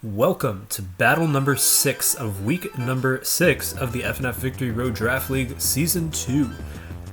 Welcome to battle number 6 of week number 6 of the FnF Victory Road Draft League Season 2.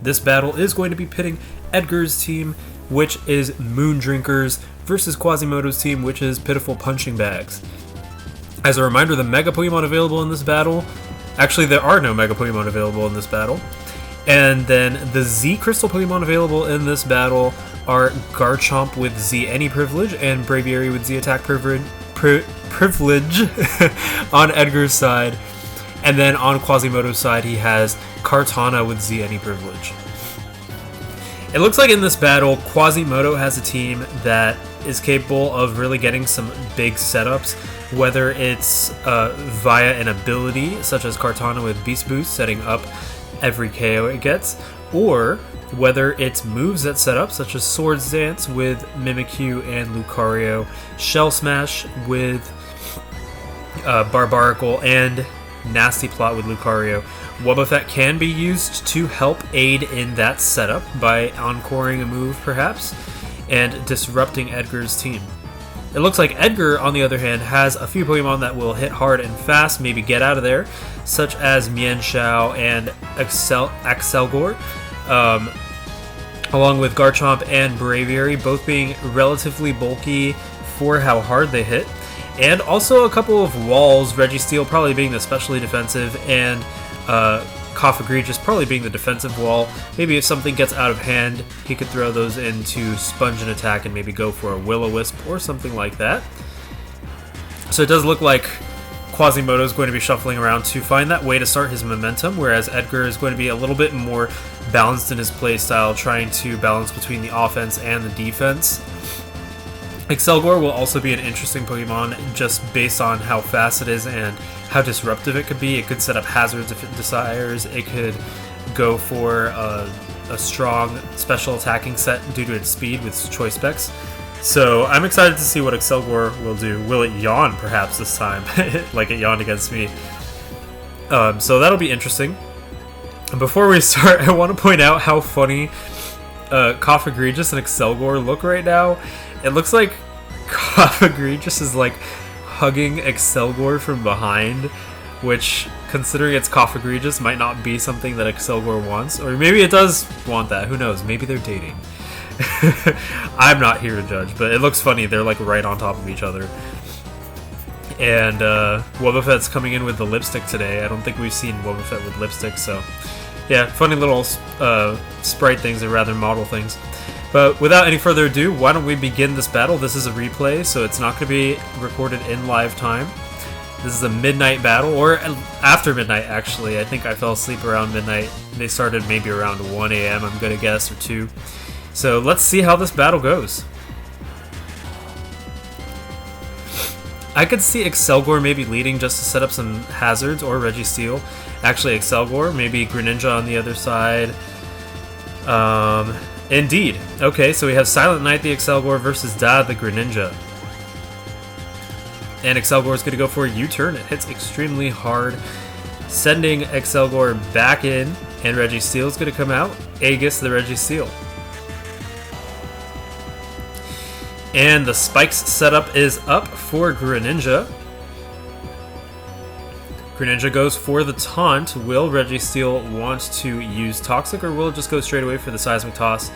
This battle is going to be pitting Edgar's team, which is Moon Drinkers, versus Quasimodo's team, which is Pitiful Punching Bags. As a reminder, the Mega Pokemon available in this battle, actually there are no Mega Pokemon available in this battle, and then the Z Crystal Pokemon available in this battle are Garchomp with Z Any Privilege and Braviary with Z Attack Privilege on Edgar's side, and then on Quasimodo's side he has Kartana with Z Any Privilege. It looks like in this battle Quasimodo has a team that is capable of really getting some big setups, whether it's via an ability such as Kartana with Beast Boost setting up every KO it gets, or whether it's moves that set up, such as Swords Dance with Mimikyu and Lucario, Shell Smash with Barbaracle, and Nasty Plot with Lucario. Wobbuffet can be used to help aid in that setup by encoring a move, perhaps, and disrupting Edgar's team. It looks like Edgar, on the other hand, has a few Pokemon that will hit hard and fast, maybe get out of there, such as Mienshao and Axelgor, along with Garchomp and Braviary, both being relatively bulky for how hard they hit. And also a couple of walls, Registeel probably being the specially defensive, and Cough-Egregious probably being the defensive wall. Maybe if something gets out of hand, he could throw those into Sponge and Attack and maybe go for a Will-O-Wisp or something like that. So it does look like Quasimodo is going to be shuffling around to find that way to start his momentum, whereas Edgar is going to be a little bit more balanced in his playstyle, trying to balance between the offense and the defense. Axelgor will also be an interesting Pokemon just based on how fast it is and how disruptive it could be. It could set up hazards if it desires. It could go for a strong special attacking set due to its speed with choice specs. So I'm excited to see what Axelgor will do. Will it yawn perhaps this time, like it yawned against me? So that'll be interesting. Before we start, I want to point out how funny Cough-Egregious and Axelgor look right now. It looks like Cough-Egregious is like hugging Axelgor from behind, which, considering it's Cough-Egregious, might not be something that Axelgor wants. Or maybe it does want that, who knows, maybe they're dating. I'm not here to judge, but it looks funny, they're like right on top of each other. And Wobbuffet's coming in with the lipstick today. I don't think we've seen Wobbuffet with lipstick, so yeah, funny little sprite things, or rather model things. But without any further ado, why don't we begin this battle? This is a replay, so it's not going to be recorded in live time. This is a midnight battle, or after midnight, actually. I think I fell asleep around midnight. They started maybe around 1 a.m., I'm going to guess, or 2. So let's see how this battle goes. I could see Axelgor maybe leading just to set up some hazards, or Registeel. Actually, Axelgor, maybe Greninja on the other side. Indeed. Okay, so we have Silent Knight the Axelgor versus Da the Greninja. And Axelgor is going to go for a U-turn. It hits extremely hard, sending Axelgor back in, and Registeel is going to come out. Aegis the Registeel. And the Spikes setup is up for Greninja. Greninja goes for the taunt. Will Registeel want to use Toxic, or will it just go straight away for the Seismic Toss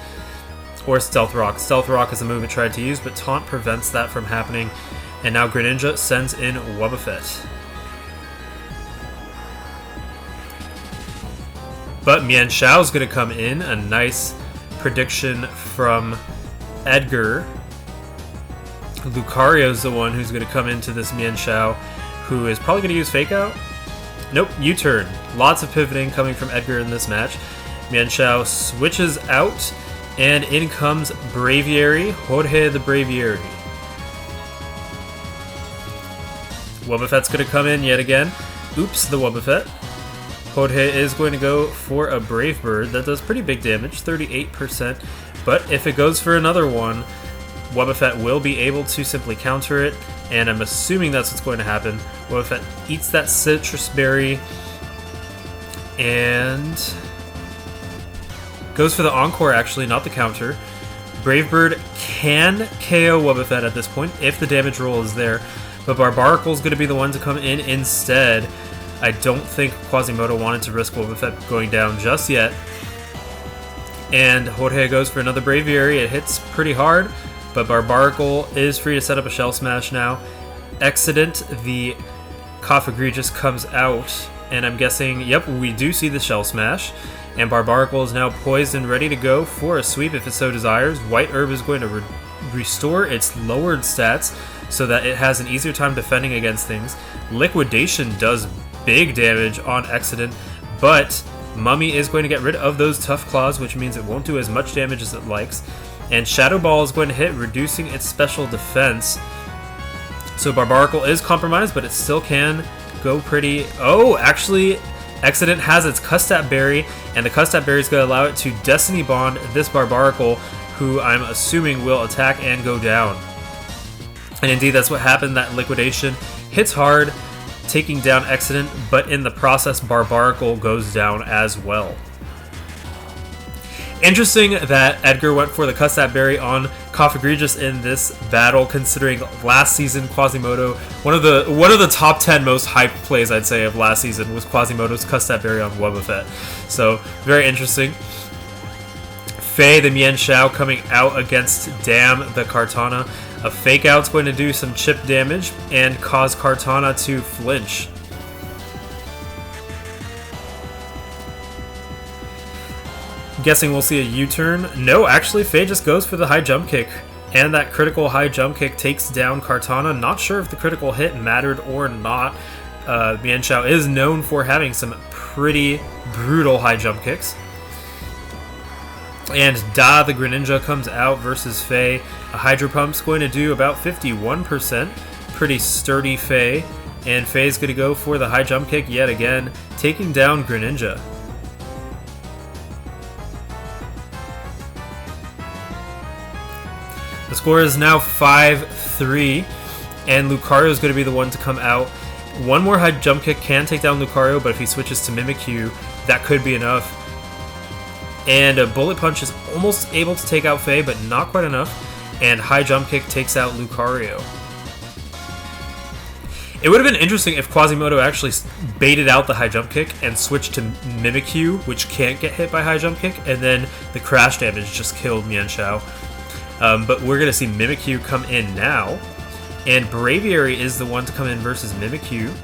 or Stealth Rock? Stealth Rock is the move it tried to use, but Taunt prevents that from happening. And now Greninja sends in Wobbuffet. But Mienshao is going to come in. A nice prediction from Edgar. Lucario's the one who's going to come into this Mienshao, who is probably going to use Fake Out. Nope, U-turn. Lots of pivoting coming from Edgar in this match. Mienshao switches out, and in comes Braviary, Jorge the Braviary. Wobbuffet's going to come in yet again. Oops, the Wobbuffet. Jorge is going to go for a Brave Bird. That does pretty big damage, 38%. But if it goes for another one, Wobbuffet will be able to simply counter it, and I'm assuming that's what's going to happen. Wobbuffet eats that Citrus Berry and goes for the Encore, actually, not the counter. Brave Bird can KO Wobbuffet at this point if the damage roll is there, but Barbaricle's going to be the one to come in instead. I don't think Quasimodo wanted to risk Boba Fett going down just yet. And Jorge goes for another Braviary. It hits pretty hard, but Barbaricle is free to set up a Shell Smash now. Accident, the Cough Egregious comes out, and I'm guessing, yep, we do see the Shell Smash. And Barbaricle is now poised and ready to go for a sweep if it so desires. White Herb is going to restore its lowered stats so that it has an easier time defending against things. Liquidation does big damage on Accident, but Mummy is going to get rid of those Tough Claws, which means it won't do as much damage as it likes. And Shadow Ball is going to hit, reducing its special defense. So Barbaricle is compromised, but it still can go pretty... Oh, actually, Accident has its Custap Berry, and the Custap Berry is going to allow it to Destiny Bond this Barbaricle, who I'm assuming will attack and go down. And indeed, that's what happened. That Liquidation hits hard, taking down Accident, but in the process, Barbaricle goes down as well. Interesting that Edgar went for the Custap Berry on Cough Egregious in this battle, considering last season Quasimodo, one of the top 10 most hyped plays I'd say of last season was Quasimodo's Custap Berry on Boba Fett. So very interesting. Fei the Mian Shao coming out against Dam the Kartana. A Fake Out's going to do some chip damage and cause Kartana to flinch. Guessing we'll see a U-turn. No, actually, Fei just goes for the high jump kick. And that critical high jump kick takes down Kartana. Not sure if the critical hit mattered or not. Mian Shao is known for having some pretty brutal high jump kicks. And Da the Greninja comes out versus Fei. A Hydro Pump's going to do about 51%. Pretty sturdy Fei. And Fei's going to go for the high jump kick yet again, taking down Greninja. The score is now 5-3, and Lucario is going to be the one to come out. One more high jump kick can take down Lucario, but if he switches to Mimikyu, that could be enough. And a Bullet Punch is almost able to take out Fei, but not quite enough. And high jump kick takes out Lucario. It would have been interesting if Quasimodo actually baited out the high jump kick and switched to Mimikyu, which can't get hit by high jump kick, and then the crash damage just killed Mian Shao. But we're going to see Mimikyu come in now. And Braviary is the one to come in versus Mimikyu.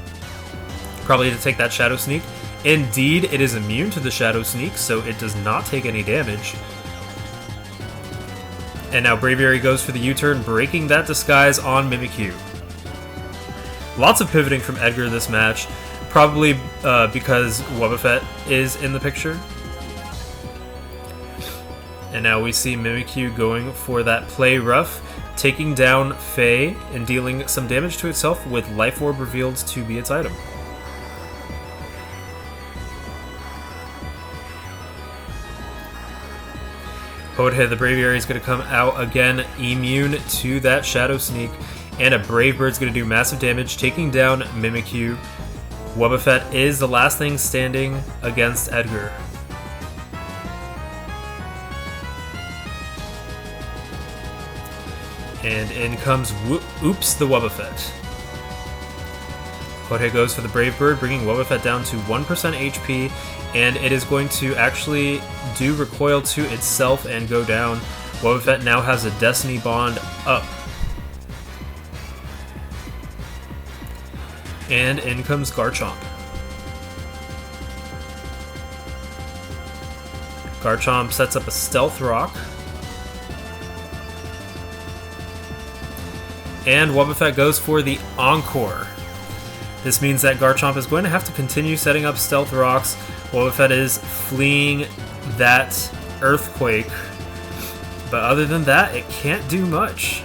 Probably to take that Shadow Sneak. Indeed, it is immune to the Shadow Sneak, so it does not take any damage. And now Braviary goes for the U-turn, breaking that disguise on Mimikyu. Lots of pivoting from Edgar this match. Probably because Boba Fett is in the picture. And now we see Mimikyu going for that play rough, taking down Fei and dealing some damage to itself with Life Orb revealed to be its item. Jorge the Braviary is going to come out again, immune to that Shadow Sneak, and a Brave Bird's going to do massive damage, taking down Mimikyu. Boba Fett is the last thing standing against Edgar. And in comes Oops the Boba Fett. Jorge goes for the Brave Bird, bringing Boba Fett down to 1% HP, and it is going to actually do recoil to itself and go down. Boba Fett now has a Destiny Bond up. And in comes Garchomp. Garchomp sets up a Stealth Rock. And Boba Fett goes for the Encore. This means that Garchomp is going to have to continue setting up Stealth Rocks. Boba Fett is fleeing that Earthquake. But other than that, it can't do much.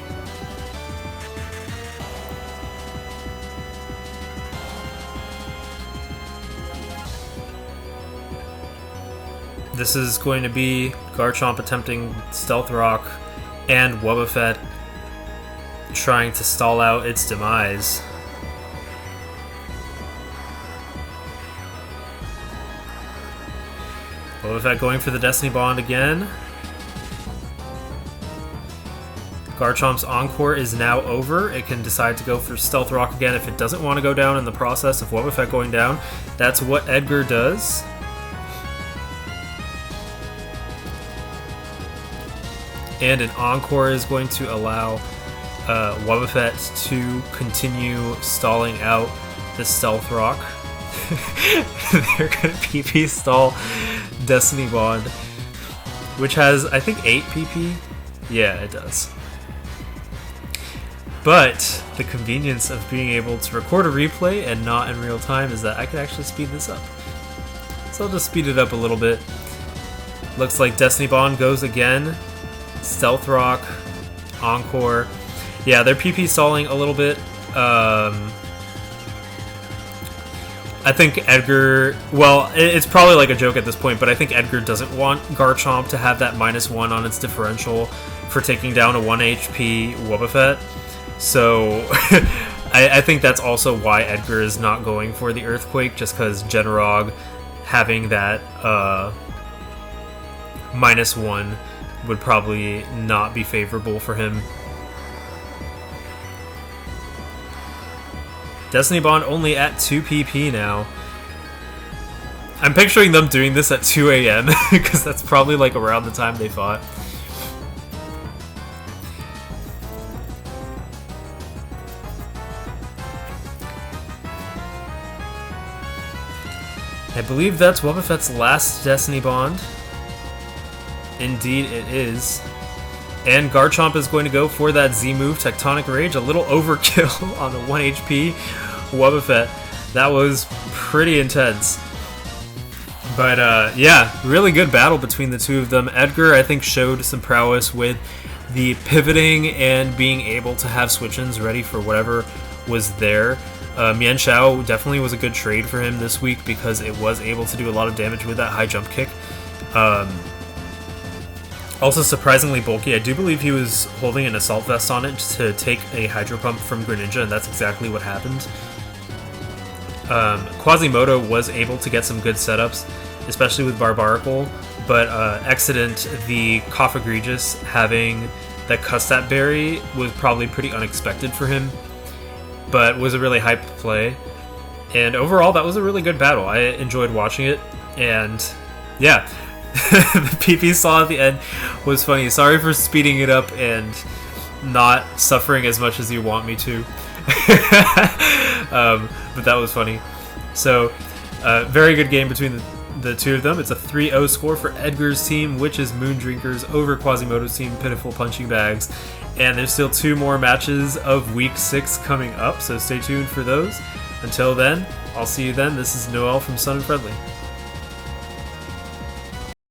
This is going to be Garchomp attempting Stealth Rock and Boba Fett trying to stall out its demise. Boba Fett going for the Destiny Bond again. Garchomp's Encore is now over. It can decide to go for Stealth Rock again if it doesn't want to go down in the process of Wobbuffet going down. That's what Edgar does. And an Encore is going to allow Wobbuffet to continue stalling out the Stealth Rock. They're going to PP stall Destiny Bond, which has, I think, 8 PP. Yeah, it does. But the convenience of being able to record a replay and not in real time is that I could actually speed this up. So I'll just speed it up a little bit. Looks like Destiny Bond goes again. Stealth Rock, Encore. Yeah, they're PP stalling a little bit. I think Edgar... Well, it's probably like a joke at this point, but I think Edgar doesn't want Garchomp to have that -1 on its differential for taking down a 1 HP Wobbuffet. So I think that's also why Edgar is not going for the Earthquake, just because Generog having that -1 would probably not be favorable for him. Destiny Bond only at 2 PP now. I'm picturing them doing this at 2 AM because that's probably like around the time they fought. I believe that's Wobbuffet's last Destiny Bond. Indeed it is. And Garchomp is going to go for that Z move, Tectonic Rage. A little overkill on the 1 HP Wobbuffet. That was pretty intense. But yeah, really good battle between the two of them. Edgar, I think, showed some prowess with the pivoting and being able to have switch-ins ready for whatever was there. Mian Xiao definitely was a good trade for him this week because it was able to do a lot of damage with that high jump kick. Also surprisingly bulky. I do believe he was holding an Assault Vest on it to take a Hydro Pump from Greninja, and that's exactly what happened. Quasimodo was able to get some good setups, especially with Barbaracle, but Excident, the Cough-Egregious, having that Custat Berry was probably pretty unexpected for him, but was a really hyped play. And overall, that was a really good battle. I enjoyed watching it, and yeah. The PP saw at the end was funny. Sorry for speeding it up and not suffering as much as you want me to. But that was funny. So, very good game between the two of them. It's a 3-0 score for Edgar's team, which is Moon Drinkers, over Quasimodo's team, Pitiful Punching Bags. And there's still 2 more matches of Week 6 coming up, so stay tuned for those. Until then, I'll see you then. This is Noel from Sun and Friendly.